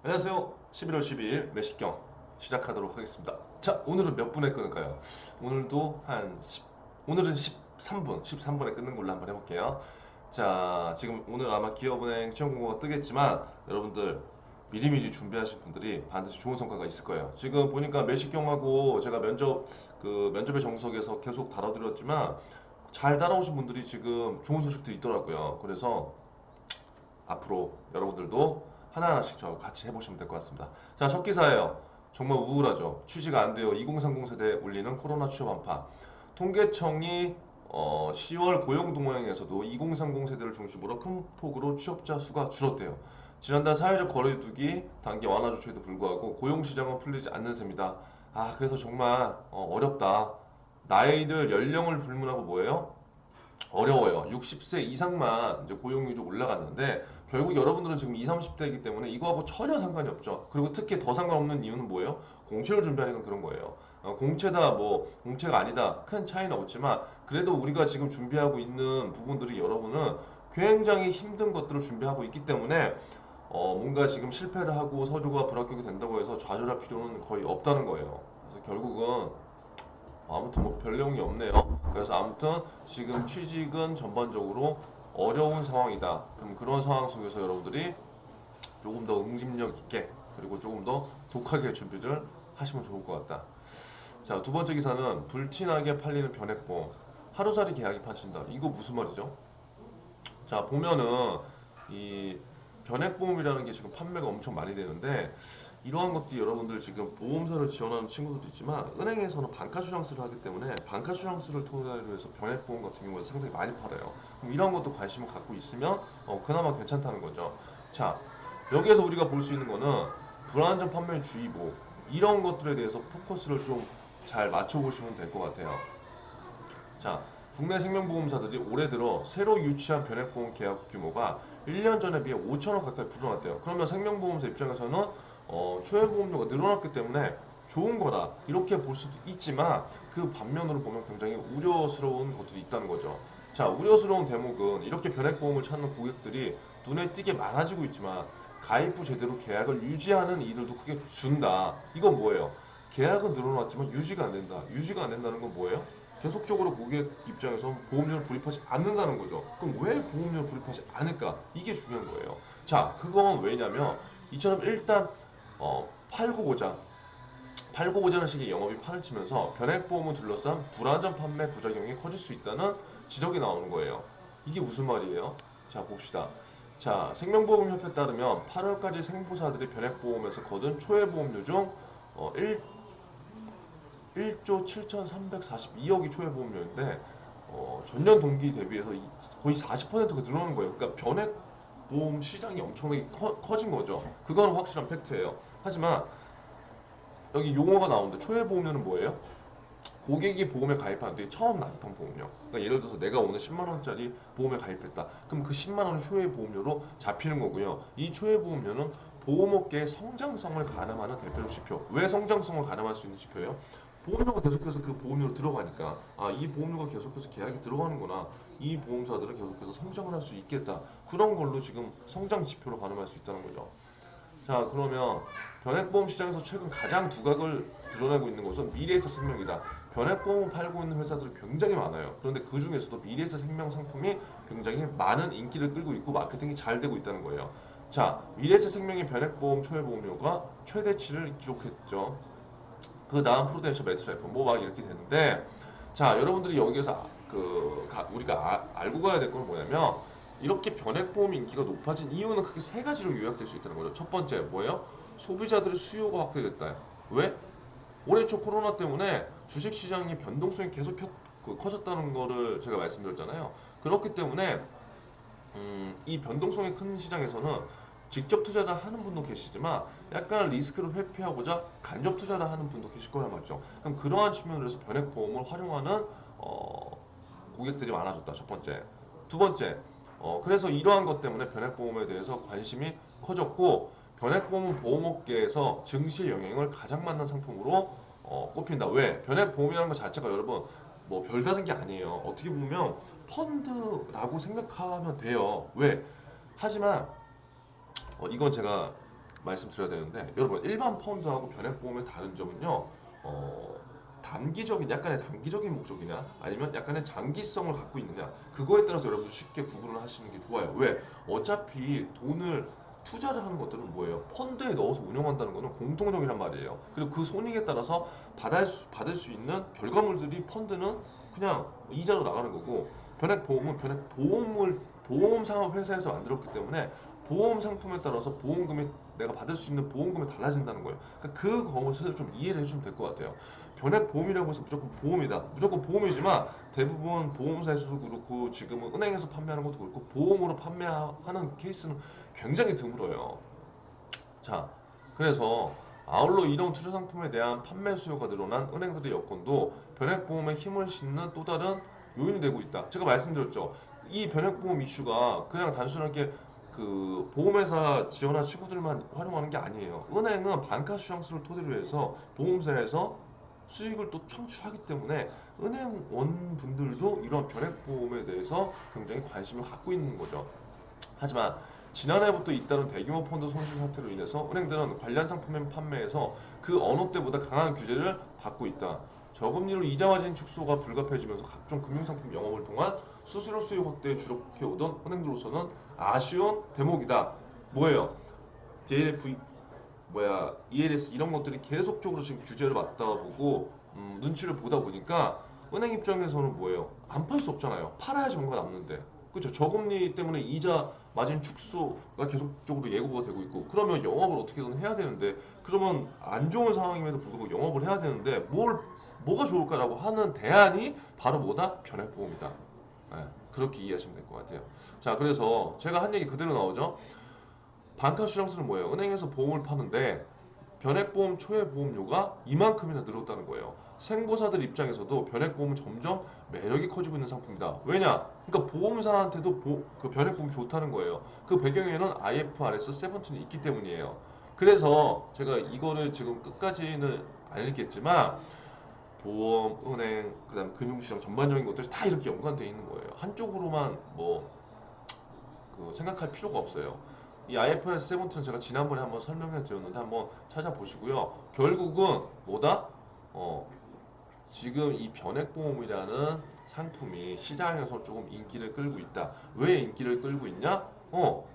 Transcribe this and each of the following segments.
안녕하세요. 11월 12일 매식경 시작하도록 하겠습니다. 자, 오늘은 몇 분에 끊을까요? 오늘도 오늘은 13분에 끊는 걸로 한번 해볼게요. 자, 지금 오늘 아마 기업은행 시험공고가 뜨겠지만 여러분들 미리미리 준비하신 분들이 반드시 좋은 성과가 있을 거예요. 지금 보니까 매식경하고 제가 면접의 정석에서 계속 다뤄드렸지만 잘 따라오신 분들이 지금 좋은 소식들이 있더라고요. 그래서 앞으로 여러분들도 하나하나씩 저하고 같이 해보시면 될 것 같습니다. 자, 첫 기사예요. 정말 우울하죠. 취지가 안 돼요. 2030 세대에 울리는 코로나 취업 한파. 통계청이 10월 고용 동향에서도 2030 세대를 중심으로 큰 폭으로 취업자 수가 줄었대요. 지난달 사회적 거리두기 단계 완화 조치에도 불구하고 고용 시장은 풀리지 않는 셈이다. 그래서 정말 어렵다. 나이를 연령을 불문하고 뭐예요? 어려워요. 60세 이상만 이제 고용률이 올라갔는데 결국 여러분들은 지금 20, 30대이기 때문에 이거하고 전혀 상관이 없죠. 그리고 특히 더 상관없는 이유는 뭐예요? 공채를 준비하니까 그런 거예요. 공채다 뭐 공채가 아니다 큰 차이는 없지만 그래도 우리가 지금 준비하고 있는 부분들이 여러분은 굉장히 힘든 것들을 준비하고 있기 때문에 뭔가 지금 실패를 하고 서류가 불합격이 된다고 해서 좌절할 필요는 거의 없다는 거예요. 그래서 결국은 아무튼 뭐 별 내용이 없네요. 그래서 아무튼 지금 취직은 전반적으로 어려운 상황이다. 그럼 그런 상황 속에서 여러분들이 조금 더 응집력 있게 그리고 조금 더 독하게 준비를 하시면 좋을 것 같다. 자, 두 번째 기사는 불티나게 팔리는 변액보험. 하루살이 계약이 판친다. 이거 무슨 말이죠? 자, 보면은 이 변액보험이라는 게 지금 판매가 엄청 많이 되는데 이러한 것들이 여러분들 지금 보험사를 지원하는 친구들도 있지만 은행에서는 반카슈랑스를 하기 때문에 반카슈랑스를 토대로 해서 변액보험 같은 경우에 상당히 많이 팔아요. 그럼 이런 것도 관심을 갖고 있으면 그나마 괜찮다는 거죠. 자, 여기에서 우리가 볼 수 있는 거는 불안전 판매 주의보 이런 것들에 대해서 포커스를 좀 잘 맞춰보시면 될 것 같아요. 자, 국내 생명보험사들이 올해 들어 새로 유치한 변액보험 계약 규모가 1년 전에 비해 5천억 가까이 불어났대요. 그러면 생명보험사 입장에서는 초회보험료가 늘어났기 때문에 좋은 거다 이렇게 볼 수도 있지만 그 반면으로 보면 굉장히 우려스러운 것들이 있다는 거죠. 자, 우려스러운 대목은 이렇게 변액보험을 찾는 고객들이 눈에 띄게 많아지고 있지만 가입 후 제대로 계약을 유지하는 이들도 크게 준다. 이건 뭐예요? 계약은 늘어났지만 유지가 안 된다. 유지가 안 된다는 건 뭐예요? 계속적으로 고객 입장에서 보험료를 불입하지 않는다는 거죠. 그럼 왜 보험료를 불입하지 않을까? 이게 중요한 거예요. 자, 그건 왜냐면 이처럼 일단 팔고 보자. 팔고 보자는 식의 영업이 판을 치면서 변액보험을 둘러싼 불안전 판매 부작용이 커질 수 있다는 지적이 나오는 거예요. 이게 무슨 말이에요? 자, 봅시다. 자, 생명보험협회에 따르면 8월까지 생보사들이 변액보험에서 거둔 초회보험료 중 1조 7,342억이 초회보험료인데 전년 동기 대비해서 거의 40%가 늘어나는 거예요. 그러니까 변액 보험 시장이 엄청나게 커진 거죠. 그거는 확실한 팩트예요. 하지만 여기 용어가 나오는데 초회보험료는 뭐예요? 고객이 보험에 가입한 뒤 처음 납입한 보험료. 그러니까 예를 들어서 내가 오늘 10만 원짜리 보험에 가입했다. 그럼 그 10만 원이 초회 보험료로 잡히는 거고요. 이 초회 보험료는 보험업계의 성장성을 가늠하는 대표적 지표. 왜 성장성을 가늠할 수 있는 지표예요? 보험료가 계속해서 그 보험료로 들어가니까 이 보험료가 계속해서 계약이 들어가는구나. 이 보험사들은 계속해서 성장을 할 수 있겠다. 그런 걸로 지금 성장 지표로 가늠할 수 있다는 거죠. 자, 그러면 변액보험 시장에서 최근 가장 두각을 드러내고 있는 것은 미래에셋 생명이다. 변액보험을 팔고 있는 회사들이 굉장히 많아요. 그런데 그 중에서도 미래에셋 생명 상품이 굉장히 많은 인기를 끌고 있고 마케팅이 잘 되고 있다는 거예요. 자, 미래에셋 생명의 변액보험 초회보험료가 최대치를 기록했죠. 그 다음 프루덴셜 매트라이프 뭐 막 이렇게 되는데 자, 여러분들이 여기에서 우리가 알고 가야 될 건 뭐냐면 이렇게 변액보험 인기가 높아진 이유는 크게 세 가지로 요약될 수 있다는 거죠. 첫 번째 뭐예요? 소비자들의 수요가 확대됐다. 왜? 올해 초 코로나 때문에 주식시장이 변동성이 계속 커졌다는 거를 제가 말씀드렸잖아요. 그렇기 때문에 이 변동성이 큰 시장에서는 직접 투자를 하는 분도 계시지만 약간 리스크를 회피하고자 간접 투자를 하는 분도 계실 거란 말이죠. 그럼 그러한 측면에서 변액보험을 활용하는 고객들이 많아졌다. 첫 번째. 두 번째. 그래서 이러한 것 때문에 변액보험에 대해서 관심이 커졌고 변액보험은 보험업계에서 증시 영향을 가장 많은 상품으로 꼽힌다. 왜? 변액보험이라는 것 자체가 여러분 뭐 별다른 게 아니에요. 어떻게 보면 펀드라고 생각하면 돼요. 왜? 하지만 이건 제가 말씀드려야 되는데 여러분 일반 펀드하고 변액보험의 다른 점은요. 어, 단기적인 약간의 단기적인 목적이냐 아니면 약간의 장기성을 갖고 있느냐 그거에 따라서 여러분들 쉽게 구분을 하시는 게 좋아요. 왜? 어차피 돈을 투자를 하는 것들은 뭐예요? 펀드에 넣어서 운영한다는 것은 공통적이란 말이에요. 그리고 그 손익에 따라서 받을 수 있는 결과물들이 펀드는 그냥 이자로 나가는 거고 변액보험은 변액보험을 보험 상업 회사에서 만들었기 때문에 보험 상품에 따라서 보험금이 내가 받을 수 있는 보험금이 달라진다는 거예요. 그러니까 그것을 좀 이해를 해주면 될 것 같아요. 변액보험이라고 해서 무조건 보험이다. 무조건 보험이지만 대부분 보험사에서도 그렇고 지금은 은행에서 판매하는 것도 그렇고 보험으로 판매하는 케이스는 굉장히 드물어요. 자, 그래서 아울러 이런 투자 상품에 대한 판매 수요가 늘어난 은행들의 여건도 변액보험에 힘을 싣는 또 다른 요인이 되고 있다. 제가 말씀드렸죠. 이 변액보험 이슈가 그냥 단순하게 그 보험회사 지원한 친구들만 활용하는 게 아니에요. 은행은 반카슈앙스를 토대로 해서 보험사에서 수익을 또 창출하기 때문에 은행원분들도 이런 변액보험에 대해서 굉장히 관심을 갖고 있는 거죠. 하지만 지난해부터 잇따른 대규모 펀드 손실 사태로 인해서 은행들은 관련 상품의 판매에서 그 어느 때보다 강한 규제를 받고 있다. 저금리로 이자 마진 축소가 불가피해지면서 각종 금융상품 영업을 통한 수수료 수요 확대에 주력해오던 은행들로서는 아쉬운 대목이다. 뭐예요? JLF ELS 이런 것들이 계속적으로 지금 규제를 맞다 보고 눈치를 보다 보니까 은행 입장에서는 뭐예요? 안 팔 수 없잖아요. 팔아야지 뭔가 남는데. 그렇죠. 저금리 때문에 이자 마진 축소가 계속적으로 예고가 되고 있고 그러면 영업을 어떻게든 해야 되는데 그러면 안 좋은 상황임에도 불구하고 영업을 해야 되는데 뭐가 좋을까라고 하는 대안이 바로 뭐다? 변액보험이다. 예, 그렇게 이해하시면 될 것 같아요. 자, 그래서 제가 한 얘기 그대로 나오죠. 반카슈랑스는 뭐예요? 은행에서 보험을 파는데 변액보험 초회 보험료가 이만큼이나 늘었다는 거예요. 생보사들 입장에서도 변액보험은 점점 매력이 커지고 있는 상품이다. 왜냐? 그러니까 보험사한테도 그 변액보험이 좋다는 거예요. 그 배경에는 IFRS 17이 있기 때문이에요. 그래서 제가 이거를 지금 끝까지는 알겠지만 보험, 은행, 그다음 금융시장 전반적인 것들이 다 이렇게 연관되어 있는 거예요. 한쪽으로만 그 생각할 필요가 없어요. 이 IFRS 17은 제가 지난번에 한번 설명해 드렸는데 한번 찾아보시고요. 결국은 뭐다? 어, 지금 이 변액보험이라는 상품이 시장에서 조금 인기를 끌고 있다. 왜 인기를 끌고 있냐?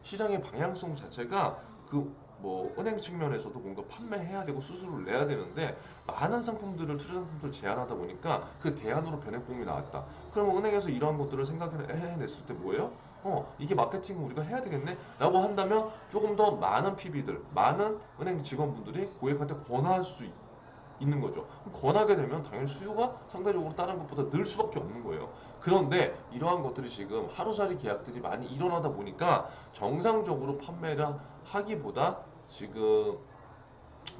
시장의 방향성 자체가 그 은행 측면에서도 뭔가 판매해야 되고 수수료를 내야 되는데 많은 상품들을 투자 상품들을 제한하다 보니까 그 대안으로 변액보험이 나왔다. 그러면 은행에서 이러한 것들을 생각해냈을 때 뭐예요? 이게 마케팅을 우리가 해야 되겠네? 라고 한다면 조금 더 많은 PB들, 많은 은행 직원분들이 고객한테 권할 수 있는 거죠. 권하게 되면 당연히 수요가 상대적으로 다른 것보다 늘 수밖에 없는 거예요. 그런데 이러한 것들이 지금 하루살이 계약들이 많이 일어나다 보니까 정상적으로 판매를 하기보다 지금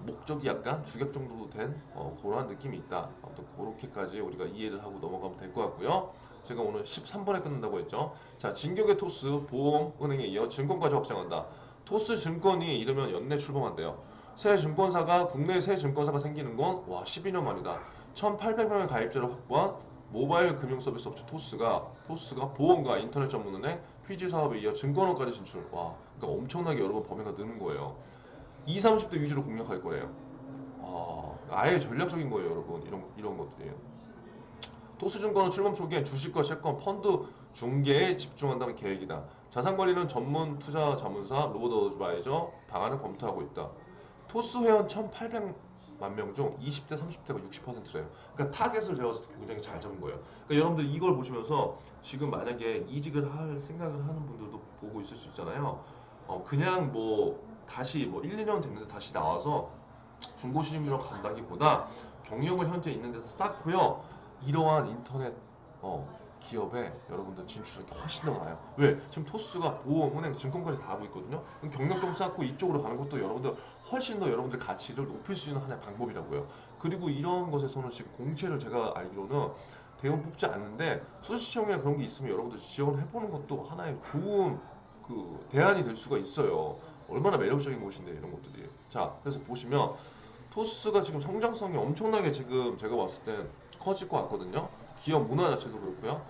목적이 약간 주격 정도 된 그러한 느낌이 있다. 아무튼 그렇게까지 우리가 이해를 하고 넘어가면 될 것 같고요. 제가 오늘 13번에 끝난다고 했죠. 자, 진격의 토스 보험 은행에 이어 증권까지 확장한다. 토스 증권이 이르면 연내 출범한대요. 새 증권사가 국내 새 증권사가 생기는 건 12년 만이다. 1,800명의 가입자를 확보한 모바일 금융 서비스 업체 토스가 보험과 인터넷 전문은행, PG 사업에 이어 증권업까지 진출. 그러니까 엄청나게 여러분 범위가 느는 거예요. 20, 30대 위주로 공략할 거래요. 아예 전략적인 거예요, 여러분. 이런 것들이. 토스증권은 출범 초기엔 주식과 채권, 펀드 중개에 집중한다는 계획이다. 자산 관리는 전문 투자 자문사 로봇 어드바이저 방안을 검토하고 있다. 토스 회원 1,800만 명 중 20대, 30대가 60%래요. 그러니까 타겟을 세워서 굉장히 잘 잡은 거예요. 그러니까 여러분들 이걸 보시면서 지금 만약에 이직을 할 생각을 하는 분들도 보고 있을 수 있잖아요. 그냥 다시 1, 2년 됐는데 다시 나와서 중고신입으로 간다기보다 경력을 현재 있는 데서 쌓고요. 이러한 인터넷 기업에 여러분들 진출하는 게 훨씬 더 나아요. 왜? 지금 토스가 보험, 은행, 증권까지 다 하고 있거든요. 그럼 경력 좀 쌓고 이쪽으로 가는 것도 여러분들 훨씬 더 여러분들 가치를 높일 수 있는 하나의 방법이라고요. 그리고 이런 것에서는 지금 공채를 제가 알기로는 대원 뽑지 않는데 수시청이나 그런 게 있으면 여러분들 지원해 보는 것도 하나의 좋은 그 대안이 될 수가 있어요. 얼마나 매력적인 곳인데 이런 것들이. 자, 그래서 보시면 토스가 지금 성장성이 엄청나게 지금 제가 봤을 땐 커질 것 같거든요. 기업 문화 자체도 그렇고요.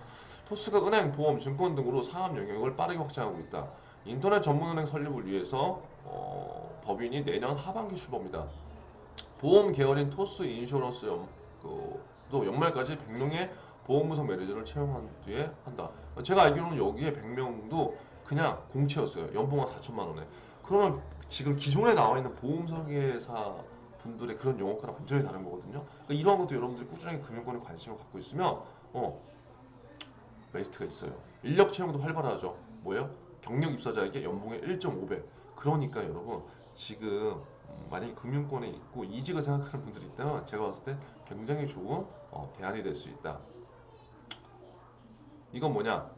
토스가 은행, 보험, 증권 등으로 사업 영역을 빠르게 확장하고 있다. 인터넷 전문은행 설립을 위해서 법인이 내년 하반기 출범입니다. 보험 계열인 토스 인슈런스 또 연말까지 100명의 보험 분석 매니저를 채용한 뒤에 한다. 제가 알기로는 여기에 100명도 그냥 공채였어요. 연봉 한 4천만 원에. 그러면 지금 기존에 나와 있는 보험 설계사 분들의 그런 영업과는 완전히 다른 거거든요. 그러니까 이러한 것도 여러분들이 꾸준하게 금융권에 관심을 갖고 있으면 메리트가 있어요. 인력 채용도 활발하죠. 뭐예요? 경력 입사자에게 연봉의 1.5배. 그러니까 여러분 지금 만약에 금융권에 있고 이직을 생각하는 분들이 있다면 제가 봤을 때 굉장히 좋은 대안이 될 수 있다. 이건 뭐냐?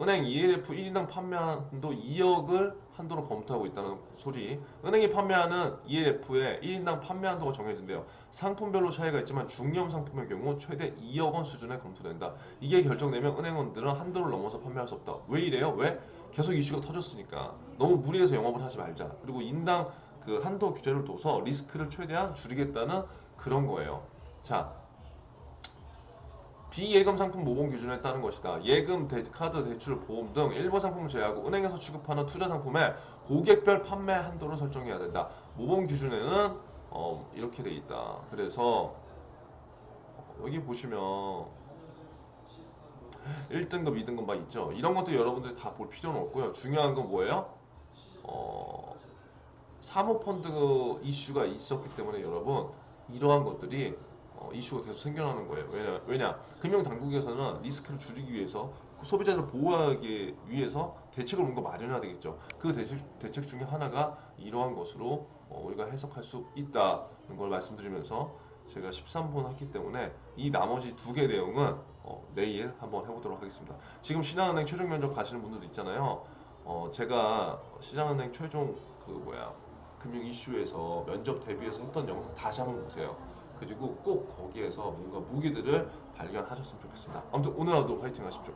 은행 ELF 1인당 판매한도 2억을 한도로 검토하고 있다는 소리. 은행이 판매하는 ELF의 1인당 판매 한도가 정해진대요. 상품별로 차이가 있지만 중형 상품의 경우 최대 2억 원 수준에 검토된다. 이게 결정되면 은행원들은 한도를 넘어서 판매할 수 없다. 왜 이래요? 왜? 계속 이슈가 터졌으니까. 너무 무리해서 영업을 하지 말자. 그리고 인당 그 한도 규제를 둬서 리스크를 최대한 줄이겠다는 그런 거예요. 자, 비예금 상품 모범 기준에 따른 것이다. 예금, 카드, 대출, 보험 등 일부 상품을 제외하고 은행에서 취급하는 투자 상품에 고객별 판매 한도를 설정해야 된다. 모범 기준에는 이렇게 돼 있다. 그래서 여기 보시면 1등급, 2등급 막 있죠. 이런 것도 여러분들이 다 볼 필요는 없고요. 중요한 건 뭐예요? 어, 사모펀드 이슈가 있었기 때문에 여러분 이러한 것들이 이슈가 계속 생겨나는 거예요. 왜냐? 금융 당국에서는 리스크를 줄이기 위해서 소비자를 보호하기 위해서 대책을 뭔가 마련해야 되겠죠. 그 대책 중에 하나가 이러한 것으로 우리가 해석할 수 있다는 걸 말씀드리면서 제가 13분 했기 때문에 이 나머지 두 개 내용은 내일 한번 해보도록 하겠습니다. 지금 신한은행 최종 면접 가시는 분들 있잖아요. 제가 신한은행 최종 금융 이슈에서 면접 대비해서 했던 영상 다시 한번 보세요. 그리고 꼭 거기에서 뭔가 무기들을 발견하셨으면 좋겠습니다. 아무튼 오늘 하루도 화이팅 하십시오.